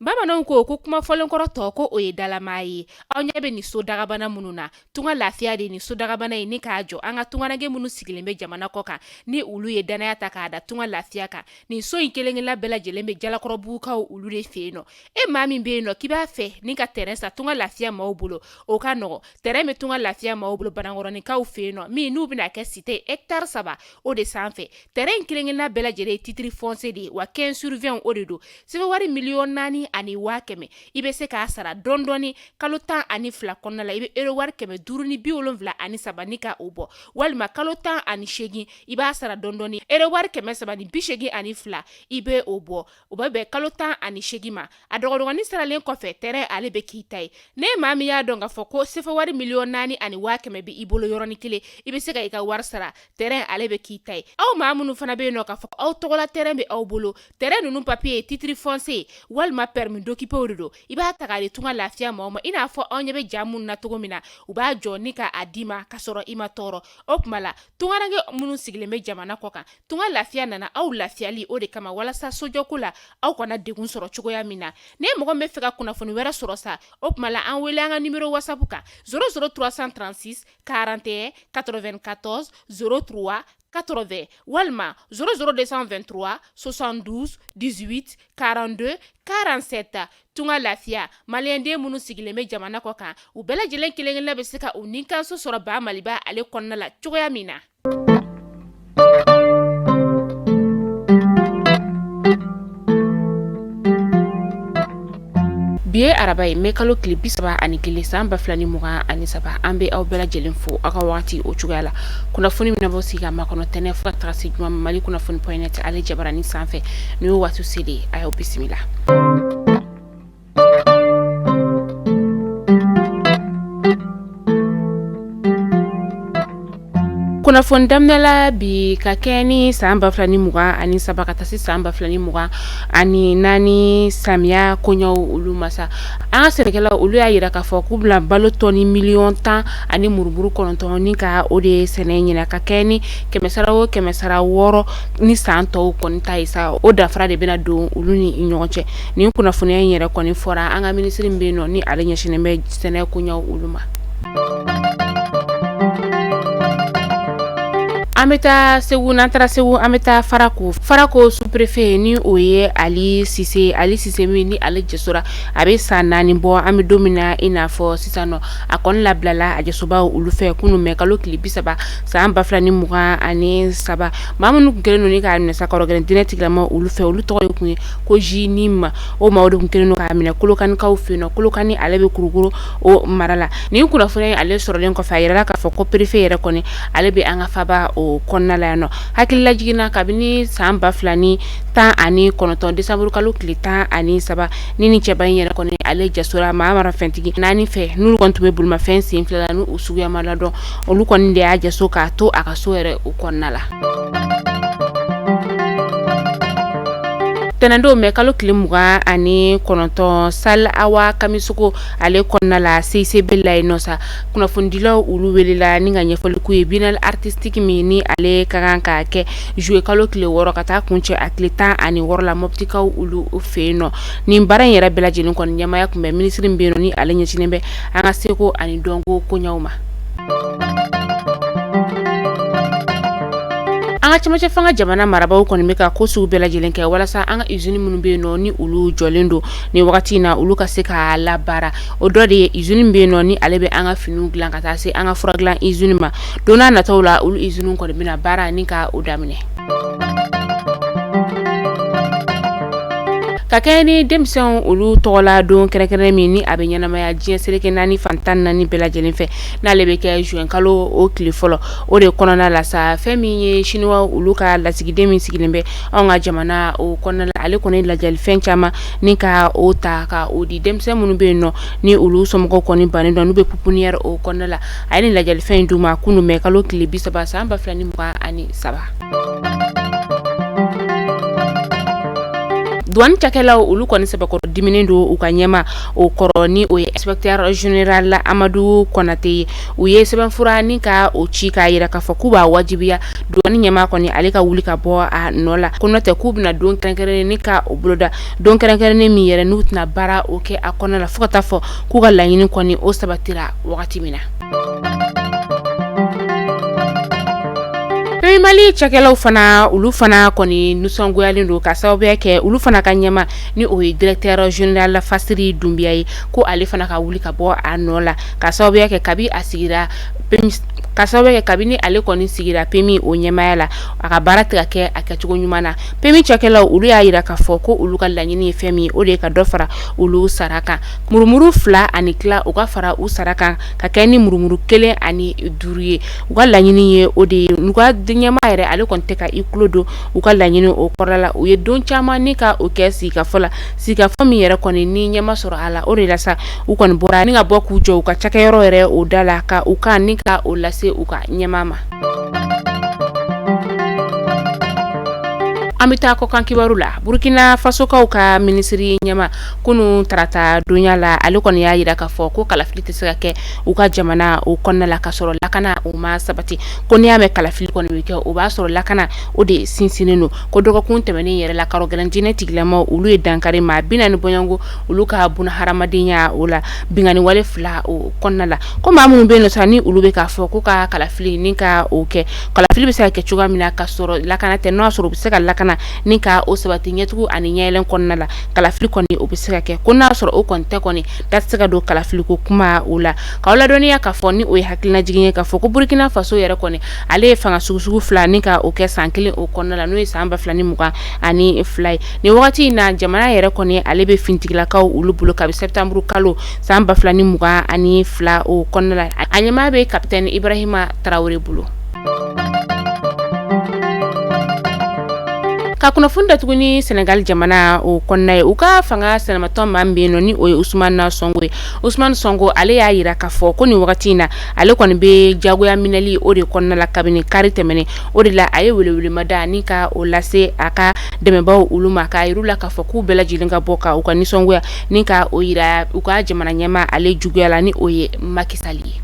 Bamananw ko kuma fɔlen kɔrɔ tɔ ko o ye dalama ye. Aw ɲɛ bɛ ni so dagabana minnu na, tunga lafiya de ni so dagabana ye ni k'a jɔ an ka tunganage minnu sigilen bɛ jamana kɔ kan ni olu ye danaya ta k'a da tunga lafiya kan. Nin so in kelen-kelenna bɛɛ lajɛlen bɛ jalakɔrɔbugukaw olu de fɛ yen nɔ. E maa min bɛ yen nɔ k'i b'a fɛ ni ka terrain sa tunga lafiya maaw bolo, o ka nɔgɔ. Terrain bɛ tunga lafiya maaw bolo Banankɔrɔnikaw fɛ yen nɔ min n'u bɛna kɛ cité hectare 3 o de sanfɛ. Terrain kelen-kelenna bɛɛ lajɛlen ye titre foncier de ye wa 15/20 o de don. Sɛbɛnwari 4,400,000 ani 100,000 i bɛ se k'a sara dɔɔni kalo 12 kɔnɔna la i bɛ euro wari 573 ni ka o bɔ walima kalo 18 i b'a sara dɔɔni euro wari 382 i bɛ o bɔ o bɛ bɛn kalo 18 ma a dɔgɔdɔgɔnin saralen kɔfɛ terrain ale bɛ k'i ta ye ne maa min y'a dɔn k'a fɔ ko sɛbɛnwari 4,400,000 ani 100,000 bɛ i bolo yɔrɔnin kelen i bɛ se ka i ka wari sara terrain ale bɛ k'i ta ye aw maa minnu fana bɛ yen nɔ k'a fɔ aw tɔgɔla terrain bɛ aw bolo terrain ninnu papier ye titre foncier walima permis d'occuper de don i b'a ta k'a di tunga lafiya maaw ma i n'a fɔ aw ɲɛ bɛ ja minnu na cogo min na u b'a jɔ ni ka a d'i ma ka sɔrɔ i ma tɔɔrɔ o tuma la tunganage minnu sigilen bɛ jamana kɔ kan tunga lafiya nana aw lafiyali o de kama walasa sojɔko la aw kana degun sɔrɔ cogoya min na ne mɔgɔ min bɛ fɛ ka kunnafoni wɛrɛ sɔrɔ sa o tuma la an wele an ka numéro WhatsApp kan 00336 41 94 03 80 walima 00223 72 18 42 47 tunga lafiya maliyɛnden minnu sigilen bɛ jamana kɔ kan u bɛɛ lajɛlen kelen-kelenna bɛ se ka u ninkanso sɔrɔ ba maliba ale kɔnɔna la cogoya min na. Bi ye araba ye mɛ kalo tile 31 san 2023 an bɛ aw bɛɛ lajɛlen fo aw ka wagati o cogoya la kunnafoni min bɔ sigi ka makɔnɔ tɛnɛ fo ka taga se juma Mali kunnafoni.net ale jabaranin sanfɛ ni y'o waati selen a y'aw bisimila. Kunnafoni daminɛ la bi ka kɛ ni san 2023 ka taa se san 2024 samiya koɲɛw olu masa an ka sɛnɛkɛlaw olu y'a yira k'a fɔ k'u bila balo tɔni 10,10 ani muruburu 9 ni ka o de sɛnɛ ɲina ka kɛ ni 100 ni san tɔw kɔni ta ye sa o dafara de bɛna don olu ni ɲɔgɔn cɛ nin kunnafoniya in yɛrɛ kɔni fɔra an ka minisiri bɛ yen nɔ ni ale ɲɛsinnen bɛ sɛnɛ koɲɛw olu ma. An bɛ taa Segu n'an taara Segu an bɛ taa Farako sous-préfet ni o ye Ali Sise min ni ale jɛsora a bɛ san 4 bɔ an bɛ don min na i n'a fɔ sisan nɔ a kɔni labilala a jɛsobaw olu fɛ kunun mɛ kalo tile 30 san 2023 maa minnu tun kɛlen don ni k'a minɛ sa kɔrɔgɛrɛn diinɛ tigilama olu fɛ olu tɔgɔ de tun ye ko Jinima o maa de tun kɛlen don k'a minɛ Kolokanikaw fɛ yen nɔ Kolokani ale bɛ Kulukoro o mara la nin kunnafoniya ale sɔrɔlen kɔfɛ a yirala k'a fɔ ko préfet yɛrɛ kɔni ale bɛ an ka faba o kɔnɔna la yan nɔ hakilila jiginna kabini san 2019 décembre kalo tile 13 ni cɛba in yɛrɛ kɔni ale jasora maa marafɛntigi 4 fɛ n'olu kɔni tun bɛ bolimafɛn sen fila la n'u suguya ma ladɔn olu kɔni de y'a jaso k'a to a ka so yɛrɛ o kɔnɔna la. Tɛnɛndon mɛ kalo tile 29 Sal Awa Kamisogo ale kɔnɔna la CICB la yen nɔ sa kunnafonidilaw olu welela ni ka ɲɛfɔli k'u ye biennale artistique min ni ale ka kan ka kɛ juillet kalo tile 6 ka taa kuncɛ a tile 16 la Moptikaw olu fɛ yen nɔ nin baara in yɛrɛ bɛɛ lajɛlen kɔni ɲɛmaya kun bɛ minisiri bɛ yen nɔ ni ale ɲɛsinnen bɛ an ka seko ani dɔnko koɲɛw ma. An ka cɛmancɛ fanga jamana marabaw kɔni bɛ ka ko sugu bɛɛ lajɛlen kɛ walasa an ka usine minnu bɛ yen nɔ ni olu jɔlen don ni wagati in na olu ka se ka labaara o dɔ de ye usine bɛ yen nɔ ni ale bɛ an ka finiw dilan ka taa se an ka fura dilan usine ma don n'a nataw la olu usine kɔni bɛna baara ni ka o daminɛ. Ka kɛ ni denmisɛnw olu tɔgɔla don kɛrɛnkɛrɛn min ni a bɛ ɲɛnamaya diɲɛ seleke 4 fantan 4 bɛɛ lajɛlen fɛ n'ale bɛ kɛ juin kalo o tile fɔlɔ o de kɔnɔna la sa fɛn min ye chinois olu ka lasigiden min sigilen bɛ anw ka jamana o kɔnɔna la ale kɔni lajɛli fɛn caman ni ka o ta ka o di denmisɛn minnu bɛ yen nɔ ni olu somɔgɔw kɔni bannen don n'u bɛ pouponnière o kɔnɔna la a ye nin lajɛli fɛn in d'u ma kunun mɛ kalo tile 30 san 2023 douane cakɛlaw olu kɔni sɛbɛkɔrɔ diminen do u ka ɲɛma o kɔrɔ ni o ye inspecteur général Amadou Konate u ye sɛbɛnfura ni ka o ci k'a yira k'a fɔ k'u b'a wajibiya douane ɲɛma kɔni ale ka wuli ka bɔ a nɔ la ko nɔtɛ k'u bɛna don kɛrɛnkɛrɛnnen ni ka o boloda don kɛrɛnkɛrɛnnen min yɛrɛ n'u tɛna baara o kɛ a kɔnɔ la fo ka taa fɔ k'u ka laɲini kɔni o sabatira wagati min na. Mali cakɛlaw fana ulu fana kɔni nusɔngoyalen do ka sababuya kɛ ulu fana ka ɲɛma ni o ye directeur général Fasiri Dumbiya ye ko ale fana ka wuli ka bɔ a nɔ la ka sababuya kɛ kabi a sigira kabini ale kɔni sigira PMI o ɲɛmaya la a ka baara tɛ ka kɛ a kɛcogo ɲuman na. PMI cakɛlaw ulu y'a yira k'a fɔ ko ulu ka laɲini ye fɛn min o de ye ka dɔ fara ulu sara kan murumuru 2 ani kila u ka fara u sara kan ka kɛ ni murumuru 1 ani 5 ye u ka laɲini ye o de ye u ka ɲɛma yɛrɛ ale kɔni tɛ ka i kulo don u ka laɲini o kɔrɔ la u ye don caman ni ka o kɛ sigikafɔ la sigikafɔ min yɛrɛ kɔni ni ɲɛma sɔrɔ a la o de la sa u kɔni bɔra ni ka bɔ k'u jɔ u ka cakɛyɔrɔ yɛrɛ o da la ka u kan ni ka o lase u ka ɲɛma ma. An bɛ taa kɔkan kibaru la Burkina Fasokaw ka minisiri ɲɛma kunu tarata donya la ale kɔni y'a yira k'a fɔ ko kalafili tɛ se ka kɛ u ka jamana o kɔnɔna la ka sɔrɔ lakana o ma sabati ko n'i y'a mɛn kalafili kɔni bɛ kɛ o b'a sɔrɔ lakana o de sinsinnen do ko dɔgɔkun tɛmɛnen yɛrɛ la karo gɛlɛn diinɛ tigilama olu ye dankari maa 40 bɔɲɔngo olu ka buna hadamadenya o la bingani wale 2 o kɔnɔna la ko maa minnu bɛ yen nɔ sa ni olu bɛ k'a fɔ ko ka kalafili ni ka o kɛ kalafili bɛ se ka kɛ cogoya min na ka sɔrɔ lakana tɛ n'o y'a sɔrɔ u bɛ se ka lakana ni ka o sabati ɲɛtugu ani ɲɛyɛlɛn kɔnɔna la kalafili kɔni o bɛ se ka kɛ ko n'a sɔrɔ o kɔni tɛ kɔni da tɛ se ka don kalafili ko kuma o la k'aw ladɔnniya k'a fɔ ni o ye hakilina jigin ye k'a fɔ ko Burkina Faso yɛrɛ kɔni ale ye fanga sugu 2 ni ka o kɛ san 1 o kɔnɔna la n'o ye san 2022 ye ni wagati in na jamana yɛrɛ kɔni ale bɛ fintigilakaw olu bolo kabi septembre kalo san 2022 o kɔnɔna la a ɲɛmaa bɛ capitaine Ibrahima Traoré bolo. Ka kunnafoni datuguni Senegal jamana o kɔnɔna ye u ka fanga sɛnɛmatɔn maa min bɛ yen nɔ ni o ye Ousmane Sonko ye Ousmane Sonko ale y'a yira k'a fɔ ko nin wagati in na ale kɔni bɛ jagoya minɛli o de kɔnɔna la kabini kari tɛmɛnen o de la a ye welewelemada ni ka o lase a ka dɛmɛbaaw olu ma k'a yir'u la k'a fɔ k'u bɛɛ lajɛlen ka bɔ ka u ka nisɔngoya ni ka o yira u ka jamana ɲɛmaa ale juguya la ni o ye Macky Sall ye.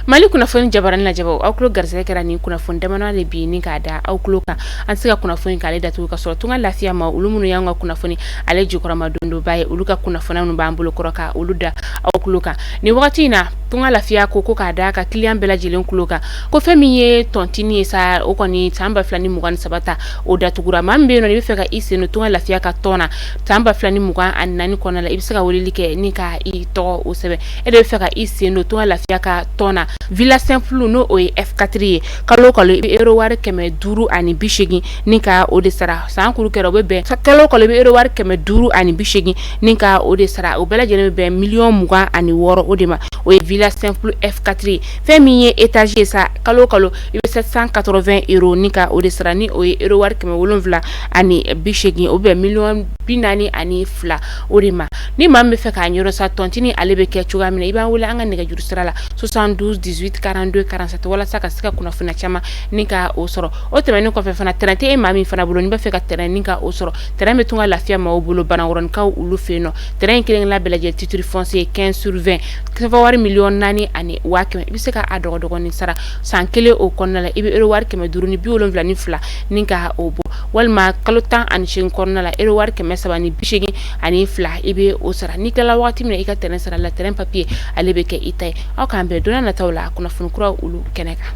Mali kunnafoni jabarani la jabaw aw kulo garsɛgɛ kɛra ni kunnafoni damana de bi ni k'a da aw kulo kan an se ka kunnafoni k'ale datugu ka sɔrɔ tunga lafiya ma olu minnu y'an ka kunnafoni ale jukɔrɔma dondo ba ye olu ka kunnafoni minnu b'an bolo kɔrɔ ka olu da aw kulo kan ni wagati in na tunga lafiya ko k'a da ka client bɛɛ lajɛlen kulo kan ko fɛn min ye tontini ye sa o kɔni san 2023 ta o datugura maa min bɛ yen nɔ i bɛ fɛ ka i sen don tunga lafiya ka tɔn na san 2024 kɔnɔna la i bɛ se ka weleli kɛ ni ka i tɔgɔ o sɛbɛn e de bɛ fɛ ka i sen don tunga lafiya ka tɔn na Villa Simple no o ye F4 ye kalo kalo i bɛ euro wari 580 ni ka o de sara san kuru kɛra o bɛ bɛn kalo kalo i bɛ euro wari 580 ni ka o de sara o bɛɛ lajɛlen bɛ bɛn $26,000 o de ma o ye Villa Simple F4 ye fɛn min ye étage ye sa kalo kalo i bɛ 780 € ni ka o de sara ni o ye euro wari 780 o bɛ $42,000 o de ma ni maa min bɛ fɛ k'a ɲɛdɔn sa tontini ale bɛ kɛ cogoya min na i b'an wele an ka nɛgɛjuru sira la 72 18 42 47 walasa ka se ka kunnafoni caman ni ka o sɔrɔ o tɛmɛnen kɔfɛ fana terrain tɛ e maa min fana bolo ni bɛ fɛ ka terrain ni ka o sɔrɔ terrain bɛ tunga lafiya maaw bolo Banakɔrɔnikaw olu fɛ yen nɔ terrain kelen la bɛɛ lajɛlen titre foncier 15/20 sɛbɛn wari $4,100,000 i bɛ se ka a dɔgɔdɔgɔnin sara san 1 o kɔnɔna la i bɛ euro wari 572 ni ka o bɔ walima kalo 18 kɔnɔna la euro wari 382 i bɛ o sara ni kila waati min na i ka terrain sara la terrain papier ale bɛ kɛ i ta ye aw k'an bɛn donna nataw la kunnafoni kuraw olu kɛnɛ kan.